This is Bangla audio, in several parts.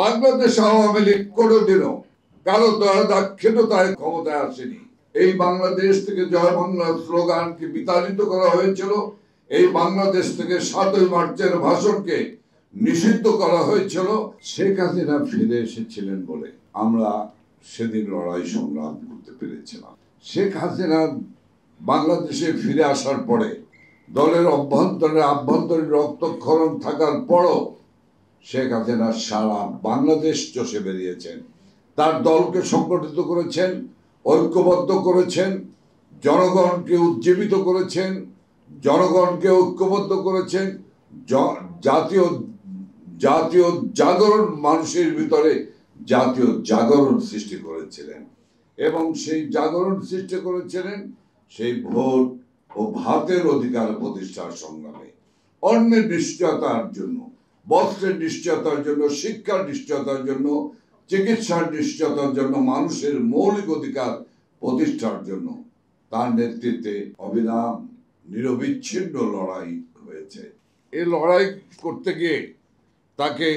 বাংলাদেশ আওয়ামী লীগ কোনোদিনও কারো দ্বারা দাক্ষিণ্যতায় ক্ষমতায় আসেনি। এই বাংলাদেশ থেকে জয় বাংলা স্লোগানকে বিতাড়িত করা হয়েছিল। এই বাংলাদেশ থেকে ৭ই মার্চের ভাষণকে নিষিদ্ধ করা হয়েছিল। শেখ হাসিনা ফিরে এসেছিলেন বলে আমরা সেদিন লড়াই সংগ্রাম করতে পেরেছিলাম। শেখ হাসিনা বাংলাদেশে ফিরে আসার পরে দলের আভ্যন্তরীণ রক্তক্ষরণ থাকার পরও শেখ হাসিনা সারা বাংলাদেশ চষে বেরিয়েছেন। তার দলকে সংগঠিত করেছেন, ঐক্যবদ্ধ করেছেন, জনগণকে উজ্জীবিত করেছেন, জনগণকে ঐক্যবদ্ধ করেছেন, জাতীয় জাগরণ, মানুষের ভিতরে জাতীয় জাগরণ সৃষ্টি করেছিলেন এবং সেই জাগরণ সৃষ্টি করেছিলেন সেই ভোট ও ভাতের অধিকার প্রতিষ্ঠার সংগ্রামে। অন্যের নিশ্চয়তার জন্য, বস্ত্রের নিশ্চয়তার জন্য, শিক্ষার নিশ্চয়তার জন্য, চিকিৎসার নিশ্চয়তার জন্য, মানুষের মৌলিক অধিকার প্রতিষ্ঠার জন্য তার নেতৃত্বে অবিরাম নিরবিচ্ছিন্ন লড়াই হয়েছে। এই লড়াই করতে গিয়ে তাকে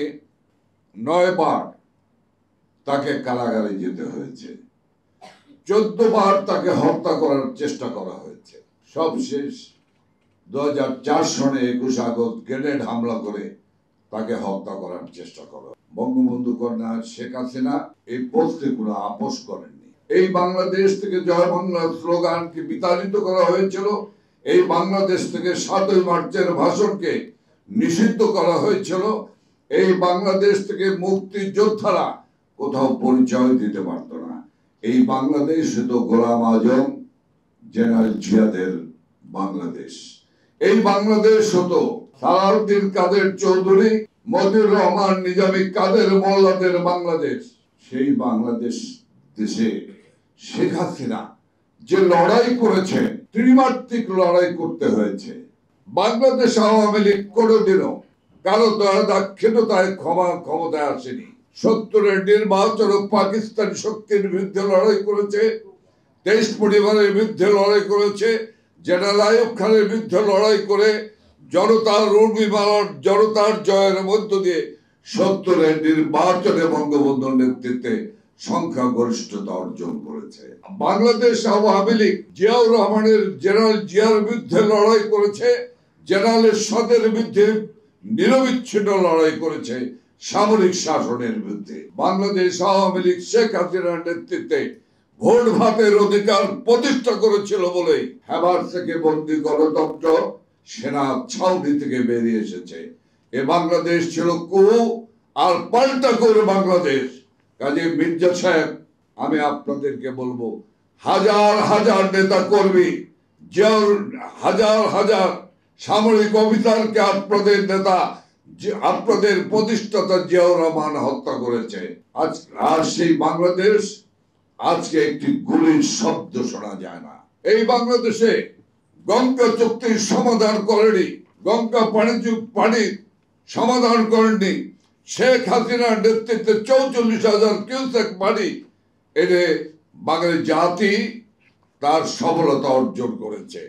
9 বার তাকে কারাগারে যেতে হয়েছে, 14 বার তাকে হত্যা করার চেষ্টা করা হয়েছে। সবশেষ 2004 সনে 21 আগস্ট গ্রেনেড হামলা করে তাকে হত্যা করার চেষ্টা করা। বঙ্গবন্ধু কন্যা শেখ হাসিনা এই প্রশ্নে কোনো আপোষ করেননি। এই বাংলাদেশ থেকে জয় বাংলা স্লোগানকে বিতাড়িত করা হয়েছিল। এই বাংলাদেশ থেকে ৭ই মার্চের ভাষণকে নিষিদ্ধ করা হয়েছিল। এই বাংলাদেশ থেকে মুক্তিযোদ্ধারা কোথাও পরিচয় দিতে পারত না। এই বাংলাদেশ তো গোলাম আজম, জেনারেল জিয়াদের বাংলাদেশ। এই বাংলাদেশ হতো সালাউদ্দিন কাদের চৌধুরী, মতিউর রহমান নিজামী, কাদের মোল্লাদের বাংলাদেশ। সেই বাংলাদেশ দেশে শেখ হাসিনা যে লড়াই করেছে, ত্রিমাত্রিক লড়াই করতে হয়েছে। বাংলাদেশ আওয়ামী লীগ কোনোদিনও কারো দ্বারা দাক্ষিণ্যতায় ক্ষমতায় আসেনি। 70-এর নির্বাচন পাকিস্তানি শক্তির বিরুদ্ধে লড়াই করেছে, 23 পরিবারের বিরুদ্ধে লড়াই করেছে, জেনারেল আইয়ুব খানের বিরুদ্ধে লড়াই করে জনতার জয়ের মধ্য দিয়ে 70-এর নির্বাচনে বঙ্গবন্ধুর নেতৃত্বে সংখ্যাগরিষ্ঠতা অর্জন করেছে। বাংলাদেশ আওয়ামী লীগ জিয়াউর রহমানের জেনারেল জিয়ার বিরুদ্ধে লড়াই করেছে, জেনারেল এরশাদের বিরুদ্ধে নিরবিচ্ছিন্ন লড়াই করেছে, সামরিক শাসনের বিরুদ্ধে। বাংলাদেশ আওয়ামী লীগ শেখ হাসিনার নেতৃত্বে ভোট ভাতের অধিকার প্রতিষ্ঠা করেছিল বলেই হেবার থেকে বন্দী গণতন্ত্র সেনা ছাউনি থেকে বেরিয়ে এসেছে। এ বাংলাদেশ ছিল কুয়ো আর পাল্টা করে বাংলাদেশ। কাজী মির্জা সাহেব, আমি আপনাদেরকে বলবো, হাজার হাজার নেতা কর্মী, হাজার হাজার সামরিক অফিসারকে আপনাদের নেতা, আপনাদের প্রতিষ্ঠাতা জিয়াউর রহমান হত্যা করেছে। আর সেই বাংলাদেশ আজকে একটি গুলির শব্দ শোনা যায় না। এই বাংলাদেশে গঙ্গা চুক্তির সমাধান করেনি, গঙ্গা পানির সমাধান করেননি। শেখ হাসিনার নেতৃত্বে 44,000 কিউসেক পানি এনে বাঙালি জাতি তার সফলতা অর্জন করেছে।